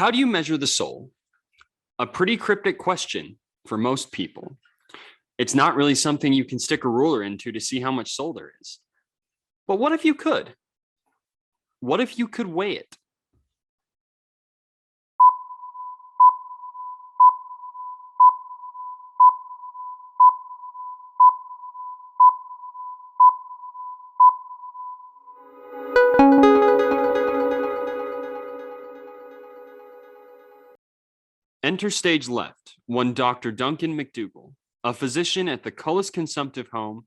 How do you measure the soul? A pretty cryptic question for most people. It's not really something you can stick a ruler into to see how much soul there is. But what if you could? What if you could weigh it? Enter stage left, one Dr. Duncan Mcdougal, a physician at the Cullis Consumptive Home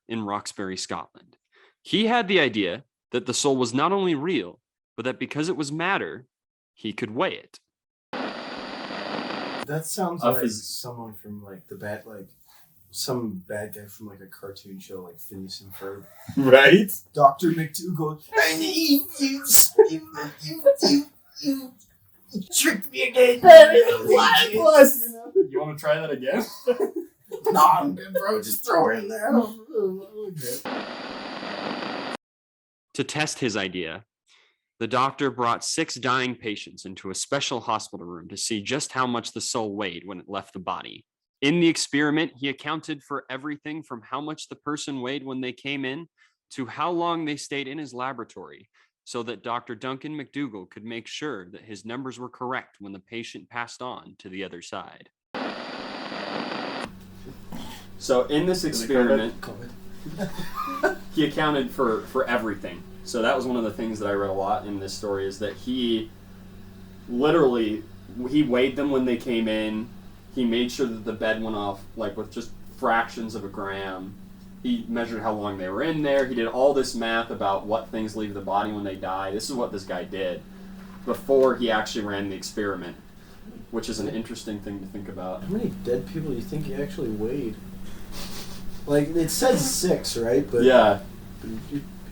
in Roxbury, Scotland. He had the idea that the soul was not only real, but that because it was matter, he could weigh it. That sounds like someone from like some bad guy from like a cartoon show like Phineas and Ferb. Right? Dr. McDougal. You tricked me again. Plus. You want to try that again? No, I'm good, bro. Just throw it in there. To test his idea, the doctor brought 6 dying patients into a special hospital room to see just how much the soul weighed when it left the body. In the experiment, he accounted for everything from how much the person weighed when they came in to how long they stayed in his laboratory, so that Dr. Duncan Mcdougal could make sure that his numbers were correct when the patient passed on to the other side. So in this experiment, he accounted for everything. So that was one of the things that I read a lot in this story, is that he weighed them when they came in. He made sure that the bed went off like with just fractions of a gram. He measured how long they were in there. He did all this math about what things leave the body when they die. This is what this guy did before he actually ran the experiment, which is an interesting thing to think about. How many dead people do you think he actually weighed? Like, it says 6, right? But yeah.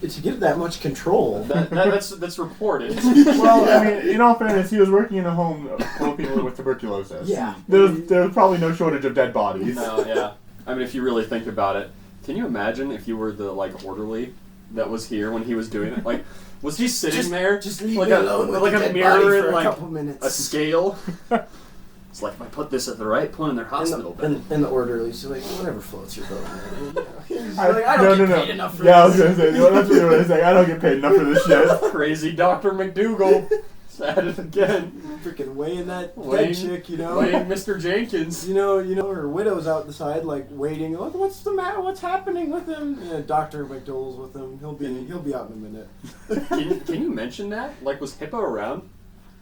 To get that much control. That's reported. Well, I mean, in all fairness, he was working in a home full of people with tuberculosis. Yeah. There was probably no shortage of dead bodies. No, yeah. I mean, if you really think about it, can you imagine if you were the orderly that was here when he was doing it? Like, was he sitting there just leave like me alone with like the a dead mirror body and for like a couple minutes. a scale? It's like, if I put this at the right point in their hospital bed. And the orderlies are like, whatever floats your boat, man. I don't get paid enough for this. I was going to say, that's what they were saying. I don't get paid enough for this shit. Crazy Dr. McDougal. At it again. Freaking weighing that dead chick, you know. Weighing Mr. Jenkins. You know, her widow's out the side, like, waiting. Like, what's the matter? What's happening with him? Yeah, Dr. McDougal's with him. He'll be out in a minute. Can you mention that? Like, was Hippo around?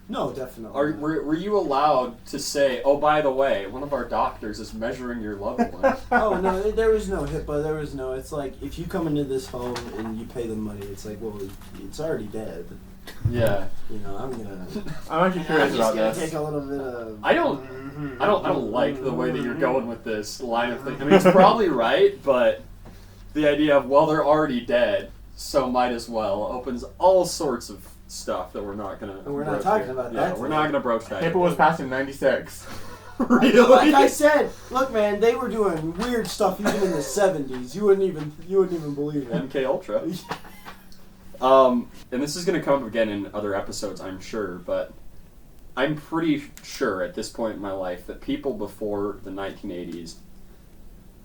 No, definitely. Were you allowed to say, oh, by the way, one of our doctors is measuring your loved one? Oh, no, there was no HIPAA. There was no, it's like, if you come into this home and you pay them money, it's like, well, it's already dead. Yeah. You know, I'm actually curious about this. Take a little bit of. I don't like the way that you're going with this line of thinking. I mean, it's probably right, but the idea of, well, they're already dead, so might as well, opens all sorts of stuff that we're not gonna. And we're not talking about that. Yeah, we're not gonna broach that. Paper was passed in '96. Really? Like I said, look, man, they were doing weird stuff even in the '70s. You wouldn't even believe it. MK Ultra. And this is going to come up again in other episodes, I'm sure, but I'm pretty sure at this point in my life that people before the 1980s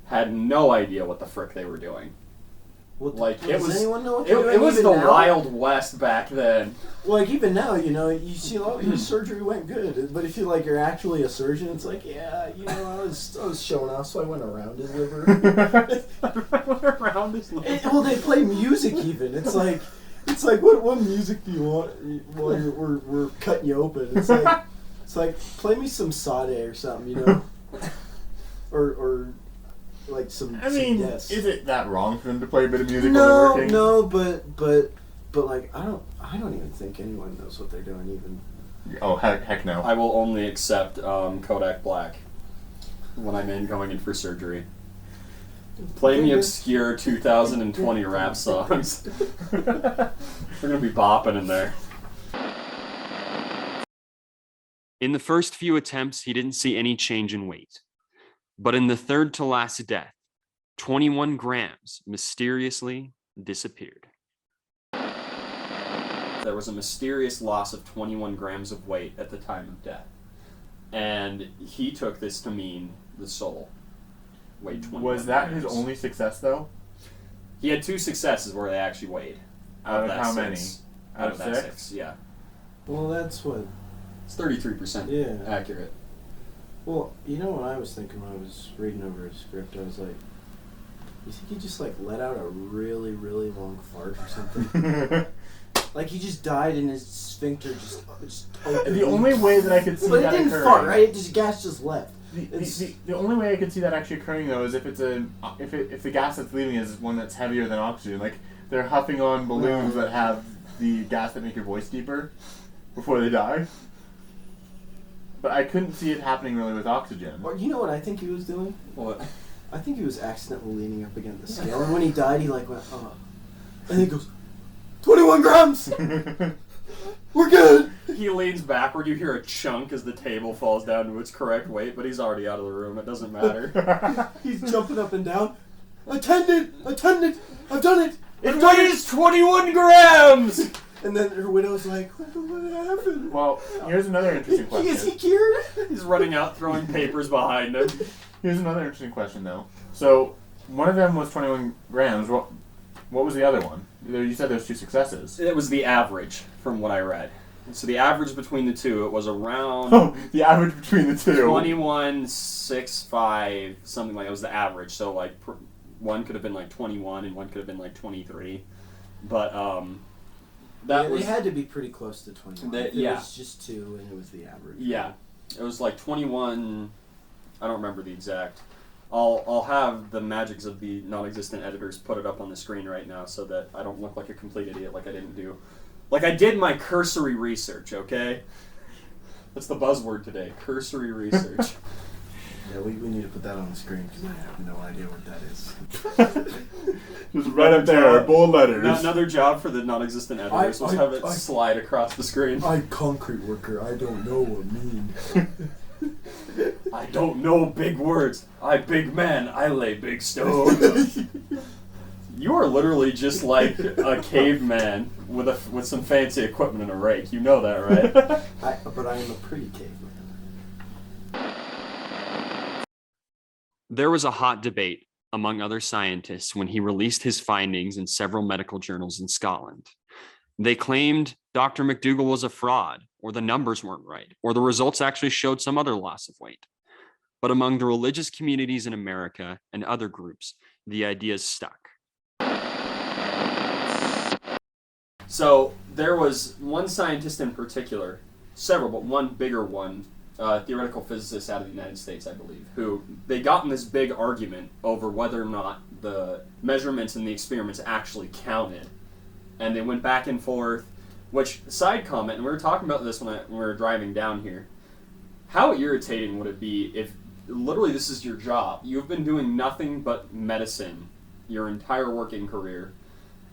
had no idea what the frick they were doing. Well, like, does anyone know what they're doing? It was the now? Wild West back then. Like, even now, you know, you see, oh, your surgery went good. But if you're actually a surgeon, it's like, yeah, you know, I was showing off, so I went around his liver. Well, they play music even. It's like what music do you want while we're cutting you open? It's like play me some Sade or something, you know, or like some. I mean, yes. Is it that wrong for them to play a bit of music while they're working? No, but like I don't even think anyone knows what they're doing even. Oh heck no! I will only accept Kodak Black when I'm going in for surgery. Play me obscure 2020 rap songs. We're gonna be bopping in there. In the first few attempts, he didn't see any change in weight. But in the third to last death, 21 grams mysteriously disappeared. there was a mysterious loss of 21 grams of weight at the time of death. And he took this to mean the soul weighed 21 Was that grams. his only success, though? He had 2 successes where they actually weighed. Out of that how 6. many? Out of that 6, yeah. Well, that's what. It's 33% Yeah. accurate. Well, you know what I was thinking when I was reading over his script? I was like, you think he just like let out a really, really long fart or something? Like he just died and his sphincter just opened. The only way that I could see But that it didn't occurring, fart, right? It just gas just left. The only way I could see that actually occurring though is if it's if the gas that's leaving is one that's heavier than oxygen, like they're huffing on balloons that have the gas that make your voice deeper before they die. But I couldn't see it happening really with oxygen. Or you know what I think he was doing? What? I think he was accidentally leaning up against the scale, and when he died, he like went, oh, and he goes, 21 grams. We're good. He leans backward, you hear a chunk as the table falls down to its correct weight, but he's already out of the room. It doesn't matter. He's jumping up and down. Attendant, I've done it. It weighs 21 grams! And then her widow's like, what happened? Well, here's another interesting question. Is he cured? He's running out, throwing papers behind him. Here's another interesting question, though. So, one of them was 21 grams. What was the other one? You said there's 2 successes. It was the average, from what I read. So the average between the two, it was around Oh, the average between the 2. 21.65, something like that was the average. So like one could have been like 21 and one could have been like 23. But They had to be pretty close to 21. It yeah. was just 2 and it was the average. Yeah. It was like 21, I don't remember the exact. I'll have the magics of the non-existent editors put it up on the screen right now so that I don't look like a complete idiot like I didn't do. Like I did my cursory research, okay? That's the buzzword today, cursory research. Yeah, we need to put that on the screen because I have no idea what that is. Just right up there, bold letters. Another job for the non-existent editors was have it slide across the screen. I'm concrete worker, I don't know what mean. I don't know big words. I big man. I lay big stones. You are literally just like a caveman with some fancy equipment and a rake. You know that, right? But I am a pretty caveman. There was a hot debate among other scientists when he released his findings in several medical journals in Scotland. They claimed Dr. Mcdougal was a fraud, or the numbers weren't right, or the results actually showed some other loss of weight. But among the religious communities in America and other groups, the ideas stuck. So there was one scientist in particular, several, but one bigger one, theoretical physicist out of the United States, I believe, who they got in this big argument over whether or not the measurements in the experiments actually counted. And they went back and forth, which, side comment, and we were talking about this when we were driving down here, how irritating would it be if literally this is your job? You've been doing nothing but medicine your entire working career,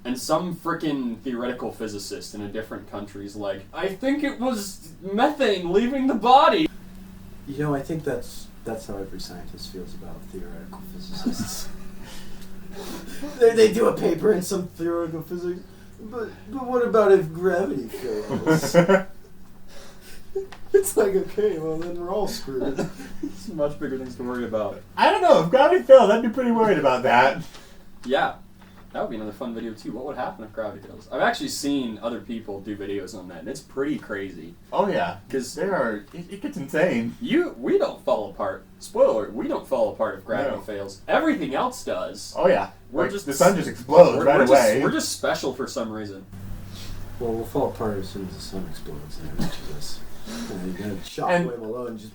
and some frickin' theoretical physicist in a different country's like, I think it was methane leaving the body. You know, I think that's how every scientist feels about theoretical physicists. they do a paper in some theoretical physics, but what about if gravity fails? It's like, okay, well then we're all screwed. It's much bigger things to worry about. I don't know, if gravity failed, I'd be pretty worried about that. Yeah. That would be another fun video too. What would happen if gravity fails? I've actually seen other people do videos on that, and it's pretty crazy. Oh yeah, because it gets insane. We don't fall apart. Spoiler: we don't fall apart if gravity fails. Everything else does. Oh yeah, We're like, just the sun just explodes right away. We're just special for some reason. Well, we'll fall apart as soon as the sun explodes. And it reaches us. And you get shockwave alone, just.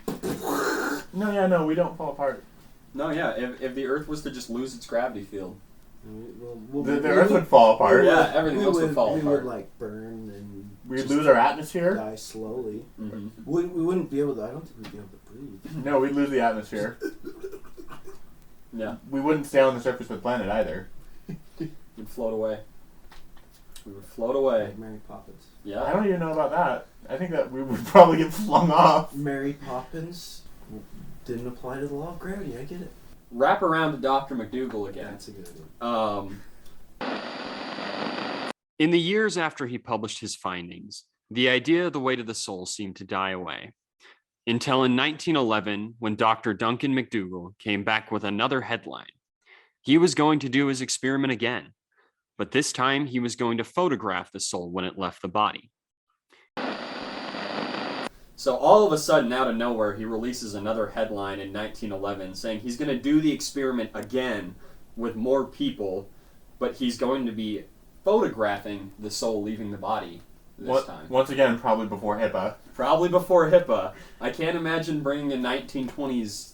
No, we don't fall apart. No, yeah. If the Earth was to just lose its gravity field. The Earth would fall apart. Yeah, everything else would fall apart. We would like burn and we'd lose our atmosphere. Die slowly. Mm-hmm. We wouldn't be able to. I don't think we'd be able to breathe. No, we'd lose the atmosphere. Yeah. We wouldn't stay on the surface of the planet either. We'd float away. We would float away. Like Mary Poppins. Yeah. I don't even know about that. I think that we would probably get flung off. Mary Poppins didn't apply to the law of gravity. I get it. Wrap around to Dr. Mcdougal again. That's a good idea. In the years after he published his findings, the idea of the weight of the soul seemed to die away. Until in 1911, when Dr. Duncan Mcdougal came back with another headline. He was going to do his experiment again, but this time he was going to photograph the soul when it left the body. So all of a sudden, out of nowhere, he releases another headline in 1911 saying he's going to do the experiment again with more people, but he's going to be photographing the soul leaving the body this time. Once again, probably before HIPAA. Probably before HIPAA. I can't imagine bringing a 1920s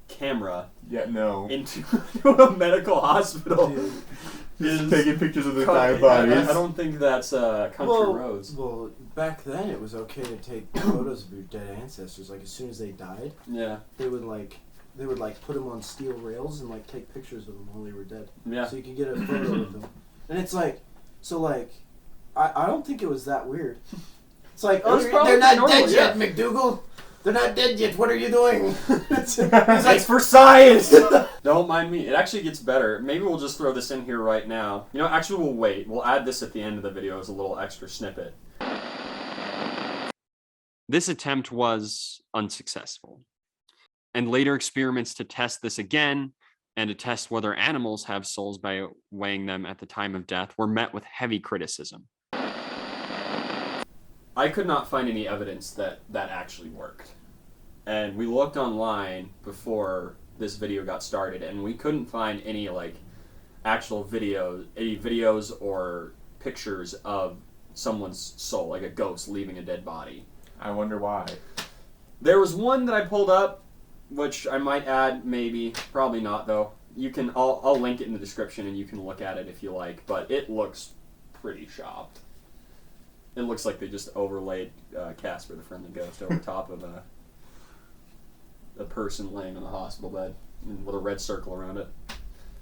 camera into a medical hospital. Just taking pictures of the dying bodies. I don't think that's country roads. Well, back then it was okay to take photos of your dead ancestors. Like as soon as they died, they would put them on steel rails and like take pictures of them while they were dead. Yeah. So you could get a photo of them. And it's like, I don't think it was that weird. It's like, they're not dead yet, McDougal. They're not dead yet. What are you doing? He's like, for science. Don't mind me. It actually gets better. Maybe we'll just throw this in here right now. Actually, we'll wait. We'll add this at the end of the video as a little extra snippet. This attempt was unsuccessful. And later experiments to test this again and to test whether animals have souls by weighing them at the time of death were met with heavy criticism. I could not find any evidence that actually worked. And we looked online before this video got started, and we couldn't find any actual videos or pictures of someone's soul, like a ghost leaving a dead body. I wonder why. There was one that I pulled up, which I might add, maybe, probably not though. I'll link it in the description, and you can look at it if you like. But it looks pretty chopped. It looks like they just overlaid Casper the Friendly Ghost over top of a person laying on a hospital bed with a red circle around it.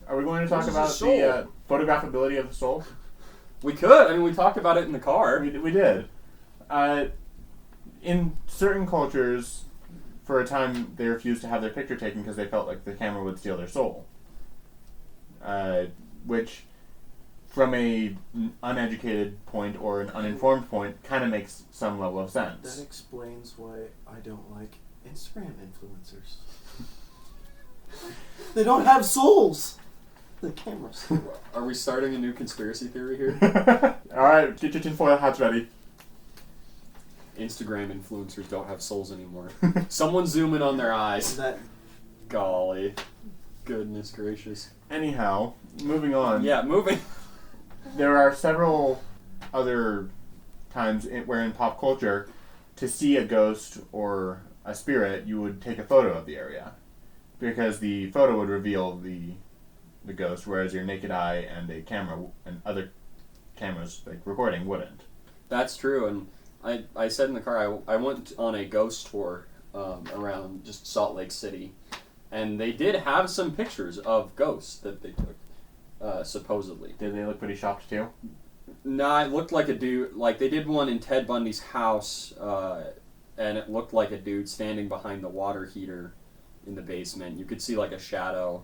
Are we going to talk about the photographability of the soul? We could. I mean, we talked about it in the car. We did. In certain cultures, for a time, they refused to have their picture taken because they felt like the camera would steal their soul. Which, from a uneducated point or an uninformed point, kind of makes some level of sense. That explains why I don't like Instagram influencers. They don't have souls. The cameras. Are we starting a new conspiracy theory here? Alright, get your tinfoil hats ready. Instagram influencers don't have souls anymore. Someone zoom in on their eyes. Golly. Goodness gracious. Anyhow, moving on. Yeah, moving. There are several other times where in pop culture, to see a ghost or a spirit, you would take a photo of the area. Because the photo would reveal the ghost, whereas your naked eye and a camera and other cameras like recording wouldn't. That's true, and I said in the car I went on a ghost tour around just Salt Lake City, and they did have some pictures of ghosts that they took, supposedly. Did they look pretty shocked too? Nah, it looked like a dude. Like they did one in Ted Bundy's house, and it looked like a dude standing behind the water heater in the basement. You could see like a shadow.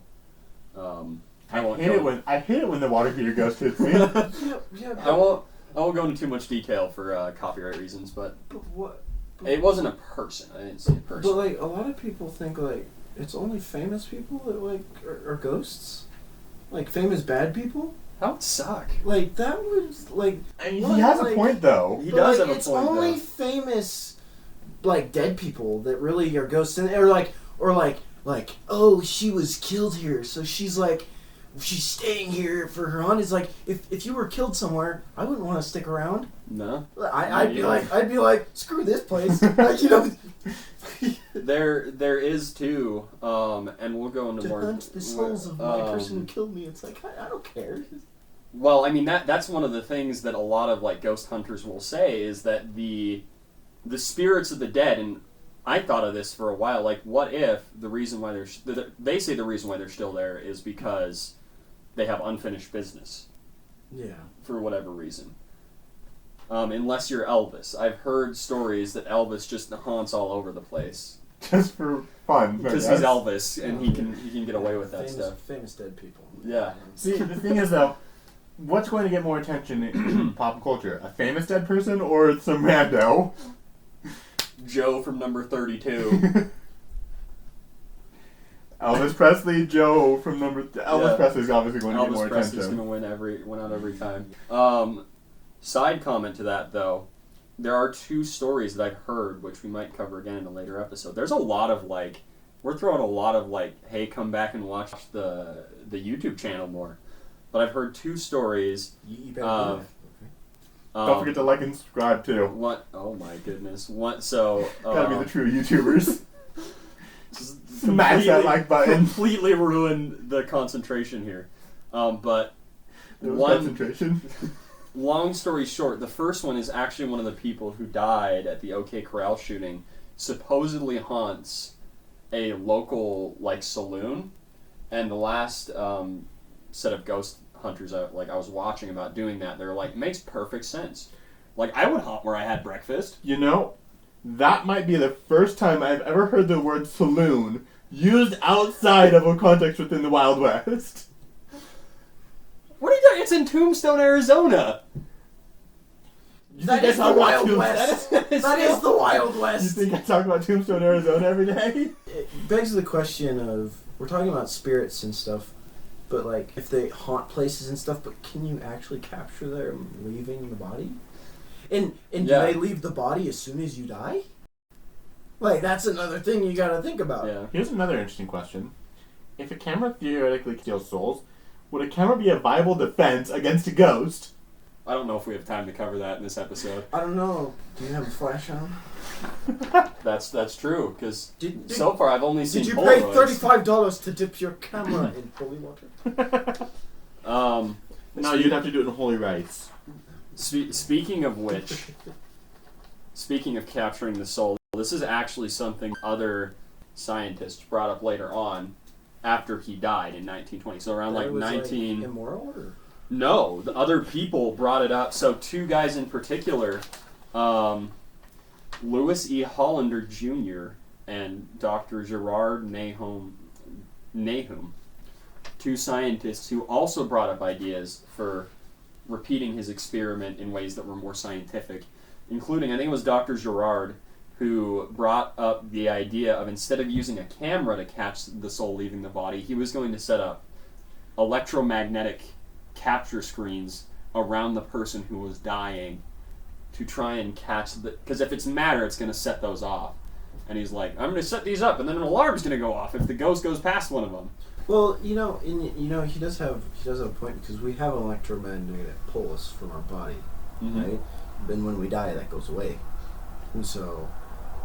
I hate it when the water heater ghost hits me. I won't go into too much detail for copyright reasons, but what? It wasn't a person. I didn't see a person. But like a lot of people think like it's only famous people that like are ghosts, like famous bad people. That would suck. Like that would like. He has a point though. He does have a point. It's only famous, like dead people that really are ghosts, or like oh she was killed here, so she's staying here for her aunt. It's like if you were killed somewhere, I wouldn't want to stick around. No. I'd be like screw this place. You know. There is too, and we'll go into more. To hunt the souls of my person who killed me. It's like I don't care. Well, I mean that's one of the things that a lot of like ghost hunters will say is that the spirits of the dead, and I thought of this for a while. Like, what if the reason why they say the reason why they're still there is because they have unfinished business. Yeah. For whatever reason. Unless you're Elvis. I've heard stories that Elvis just haunts all over the place. Just for fun. Because he's Elvis, and he can get away with that stuff. Famous dead people. Yeah. See, the thing is, though, What's going to get more attention in pop culture? A famous dead person or some rando? Joe from number 32. Elvis Presley, Joe from Elvis Presley's obviously going to get more Elvis Presley's attention. going to win out every time. Side comment to that, though. There are 2 stories that I've heard, which we might cover again in a later episode. There's a lot of, like, we're throwing a lot of, like, hey, come back and watch the YouTube channel more. But I've heard 2 stories. You better Don't forget to like and subscribe too. What? Oh my goodness! What? So gotta be the true YouTubers. Smash that like button. Completely ruin the concentration here. But There was concentration. Long story short, the first one is actually one of the people who died at the OK Corral shooting. Supposedly haunts a local like saloon, and the last set of ghost hunters I was watching about doing that, they're like, makes perfect sense. Like, I would haunt where I had breakfast. You know, that might be the first time I've ever heard the word saloon used outside of a context within the Wild West. What are you doing? It's in Tombstone, Arizona. That is the Wild West. That is the Wild West. You think I talk about Tombstone, Arizona every day? It begs the question of, we're talking about spirits and stuff, but like, if they haunt places and stuff, but can you actually capture them leaving the body? And do they leave the body as soon as you die? Like, that's another thing you gotta think about. Yeah. Here's another interesting question. If a camera theoretically steals souls, would a camera be a viable defense against a ghost? I don't know if we have time to cover that in this episode. I don't know. Do you have a flash on? That's true, because so far I've only seen Did you Polaroids. pay $35 to dip your camera in holy water? No, you'd have to do it in holy rice. Speaking of which, speaking of capturing the soul, this is actually something other scientists brought up later on after he died in 1920. So around like 19... immoral or? No, the other people brought it up. So 2 guys in particular, Louis E. Hollander Jr. and Dr. Gerard Nahum, 2 scientists who also brought up ideas for repeating his experiment in ways that were more scientific, including, I think it was Dr. Gerard, who brought up the idea of, instead of using a camera to catch the soul leaving the body, he was going to set up electromagnetic capture screens around the person who was dying to try and catch the... Because if it's matter, it's going to set those off. And he's like, I'm going to set these up, and then an alarm's going to go off if the ghost goes past one of them. Well, he does have a point, because we have an electromagnetic pulse from our body, right? Then when we die, that goes away. And so,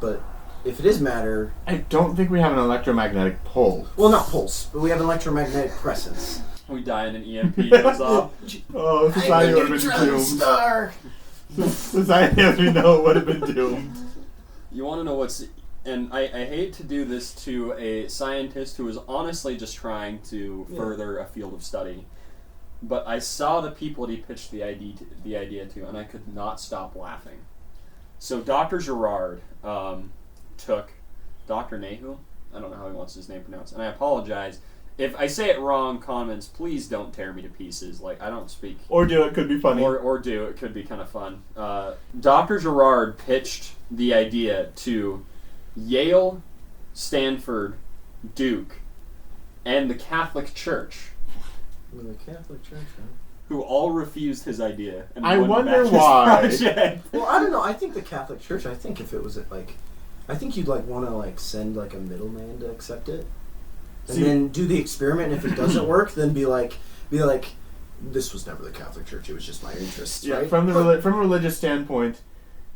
but if it is matter... I don't think we have an electromagnetic pulse. Well, not pulse, but we have an electromagnetic presence. We die and an EMP goes off. Oh, society would have been doomed. Star. Society, as we know, would have been doomed. You want to know what's... And I hate to do this to a scientist who is honestly just trying to further a field of study, but I saw the people that he pitched the idea to, and I could not stop laughing. So Dr. Gerard took Dr. Nahum. I don't know how he wants his name pronounced, and I apologize. If I say it wrong, comments, please don't tear me to pieces. Like, I don't speak... Or do it, could be funny. Or do, it could be kind of fun. Dr. Gerard pitched the idea to Yale, Stanford, Duke, and the Catholic Church. The Catholic Church, huh? Who all refused his idea. And I wouldn't wonder back his why. project. Well, I don't know. I think the Catholic Church, I think if it was like... I think you'd like want to like send like a middleman to accept it. And then do the experiment, and if it doesn't work, then be like, this was never the Catholic Church, it was just my interests, Yeah, right? from a religious standpoint,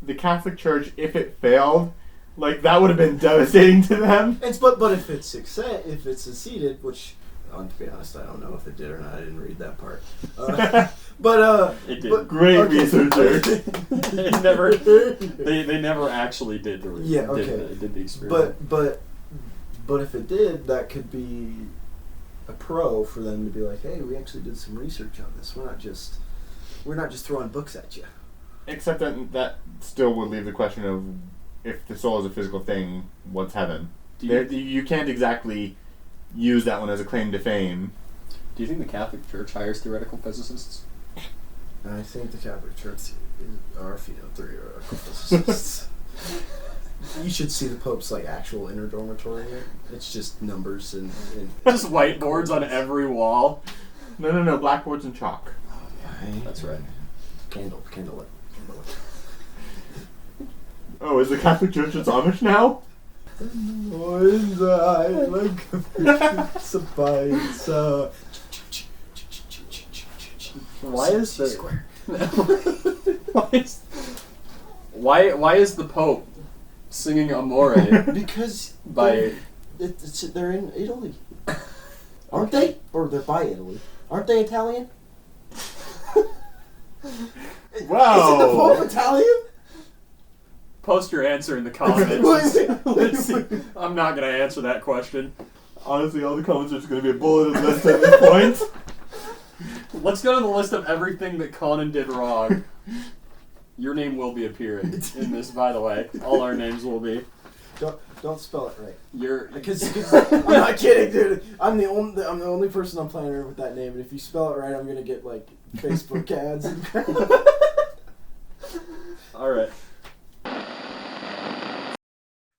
the Catholic Church, if it failed, like, that would have been devastating to them. But if it succeeded, which, to be honest, I don't know if it did or not, I didn't read that part. It did. Great researcher. They never actually did the did the experiment. But if it did, that could be a pro for them to be like, hey, we actually did some research on this. We're not just throwing books at you. Except that still would leave the question of, if the soul is a physical thing, what's heaven? You can't exactly use that one as a claim to fame. Do you think the Catholic Church hires theoretical physicists? I think the Catholic Church are female theorists. You should see the Pope's like actual inner dormitory. It's just numbers and just whiteboards on every wall. No, blackboards and chalk. Okay. That's right. Candlelit. Oh, is the Catholic Church its Amish now? Why is the square? Why is the Pope singing Amore? Because by they're in Italy, aren't they? Or they're by Italy, aren't they Italian? Wow. Isn't the Pope Italian? Post your answer in the comments. Let's see. I'm not gonna answer that question. Honestly, all the comments are just going to be a bulleted list at this point. Let's go to the list of everything that Conan did wrong. Your name will be appearing in this, by the way. All our names will be. Don't spell it right. Because I'm not kidding, dude. I'm the only person on planet Earth with that name, and if you spell it right, I'm gonna get like Facebook ads. All right.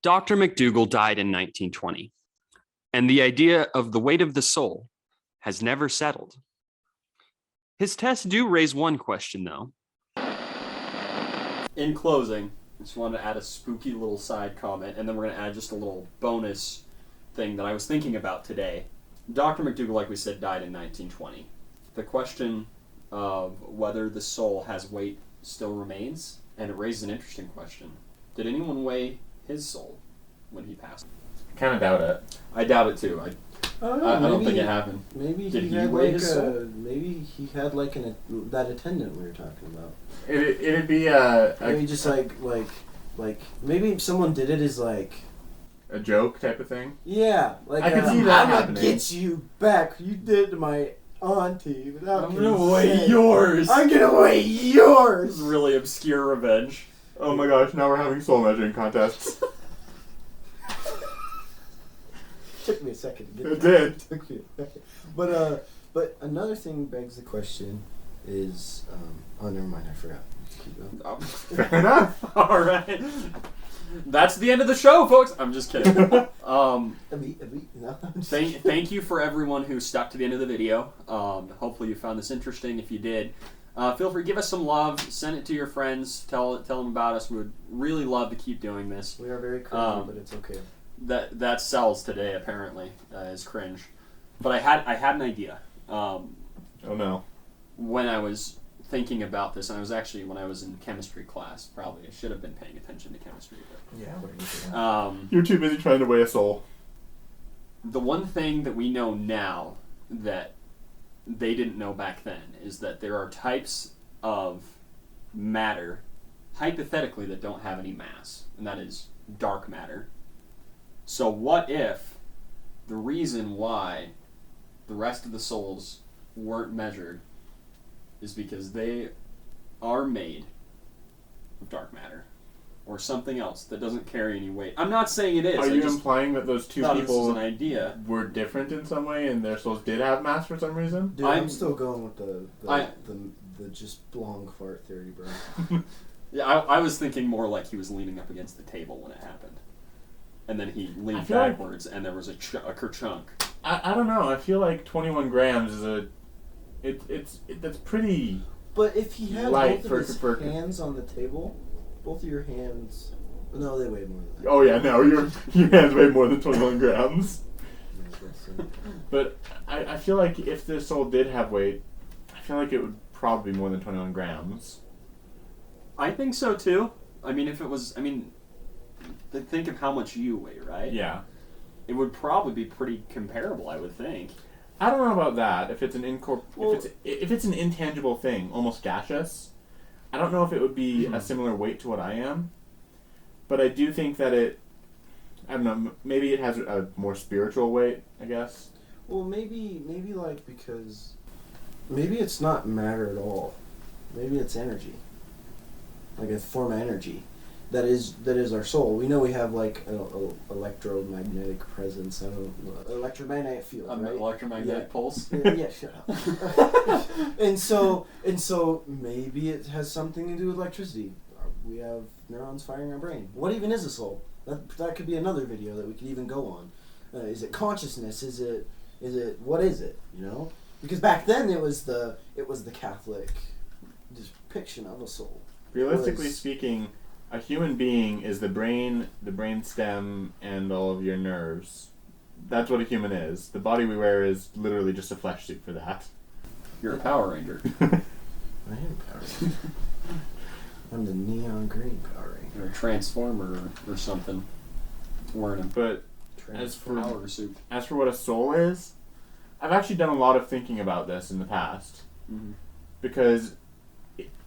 Dr. McDougal died in 1920, and the idea of the weight of the soul has never settled. His tests do raise one question, though. In closing, I just wanted to add a spooky little side comment, and then we're going to add just a little bonus thing that I was thinking about today. Dr. McDougal, like we said, died in 1920. The question of whether the soul has weight still remains, and it raises an interesting question. Did anyone weigh his soul when he passed? Kind of doubt it. I doubt it too. I don't think it happened. Maybe Did he he had weigh like his soul? maybe he had like that attendant we were talking about. It'd be Maybe just like maybe someone did it as like a joke type of thing. yeah, like I could see that I'm happening. gonna get you back. You did to my auntie without I'm gonna weigh yours. I'm gonna weigh This yours. is really obscure revenge. Oh my gosh, now we're having soul measuring contests. Took me a second to get It there. did. Took me a second. But another thing begs the question is oh never mind, I forgot. Keep going. Fair enough. All right. That's the end of the show, folks. I'm just kidding. No. Thank you for everyone who stuck to the end of the video. Hopefully you found this interesting. If you did, feel free to give us some love. Send it to your friends. Tell them about us. We would really love to keep doing this. We are very cringy, but it's okay. That sells today apparently is cringe. But I had an idea. Oh no. When I was thinking about this, and I was actually when I was in chemistry class. Probably I should have been paying attention to chemistry. Yeah. You're too busy trying to weigh a soul. The one thing that we know now that they didn't know back then is that there are types of matter, hypothetically, that don't have any mass, and that is dark matter. So what if the reason why the rest of the souls weren't measured is because they are made of dark matter or something else that doesn't carry any weight? I'm not saying it is. Are you implying that those two thought this people was an idea. were different in some way and their souls did have mass for some reason? Dude, I'm still going with the just long fart theory, bro. Yeah, I was thinking more like he was leaning up against the table when it happened. And then he leaned feel like- backwards and there was a kerchunk. I don't know. I feel like 21 grams is that's pretty. But if he had Light both of his for- hands on the table, both of your hands, no, they weigh more than that. Oh yeah, no, your hands weigh more than 21 grams. Yeah, I guess so. But I feel like if the soul did have weight, I feel like it would probably be more than 21 grams. I think so too. I mean, if it was, think of how much you weigh, right? Yeah. It would probably be pretty comparable, I would think. I don't know about that. If it's an if it's an intangible thing, almost gaseous, I don't know if it would be a similar weight to what I am. But I do think that I don't know, maybe it has a more spiritual weight, I guess. Well, maybe like because maybe it's not matter at all. Maybe it's energy, like a form of energy, that is our soul. We know we have like electromagnetic presence. Electromagnetic field, right? Electromagnetic pulse. Yeah, shut up. and so maybe it has something to do with electricity. We have neurons firing our brain. What even is a soul? That could be another video that we could even go on. Is it consciousness? Is it what is it? You know, because back then it was the Catholic depiction of a soul. Realistically speaking, a human being is the brain stem, and all of your nerves. That's what a human is. The body we wear is literally just a flesh suit for that. You're a Power Ranger. I am Power Ranger. I'm the neon green Power Ranger. You're a Transformer or something. Wearing a But as for power suit. As for what a soul is, I've actually done a lot of thinking about this in the past. Mm-hmm. Because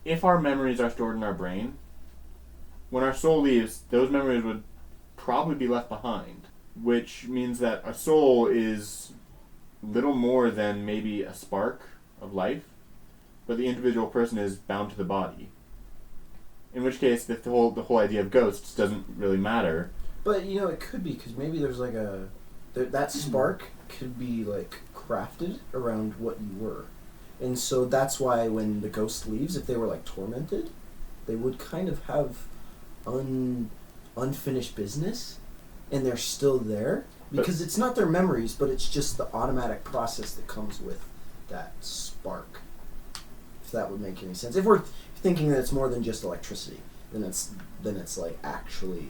if our memories are stored in our brain, when our soul leaves, those memories would probably be left behind. Which means that a soul is little more than maybe a spark of life, but the individual person is bound to the body. In which case, the whole idea of ghosts doesn't really matter. But you know, it could be because maybe there's like that spark could be like crafted around what you were, and so that's why when the ghost leaves, if they were like tormented, they would kind of have unfinished business, and they're still there because it's not their memories, but it's just the automatic process that comes with that spark. If that would make any sense. If we're thinking that it's more than just electricity, then it's like actually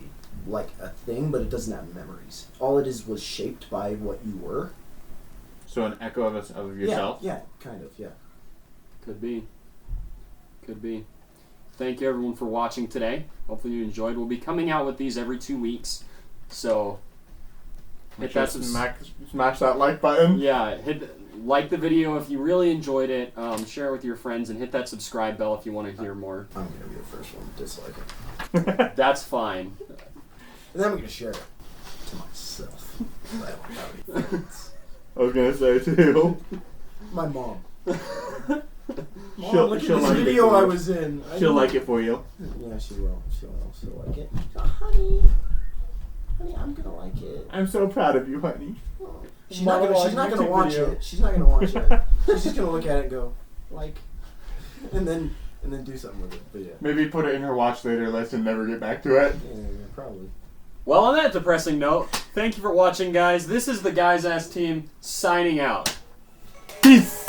like a thing, but it doesn't have memories. All it is was shaped by what you were. So an echo of yourself? Yeah, kind of, yeah. Could be. Thank you everyone for watching today. Hopefully you enjoyed. We'll be coming out with these every 2 weeks. So hit that smash that like button. Yeah, like the video if you really enjoyed it. Share it with your friends and hit that subscribe bell if you want to hear more. I'm gonna be the first one to dislike it. That's fine. And then I'm gonna share it to myself. I don't have any friends. I was gonna say too. My mom. She'll look at like this it video for I you. was in. She'll like it for you. Yeah, she will. She'll like it. Oh, honey, I'm gonna like it. I'm so proud of you, honey. She's not gonna watch it. She's not gonna watch it. She's just gonna look at it and go, like, and then do something with it. But yeah. Maybe put it in her watch later list and never get back to it. Yeah, probably. Well, on that depressing note, thank you for watching, guys. This is the Guys Ass Team signing out. Peace!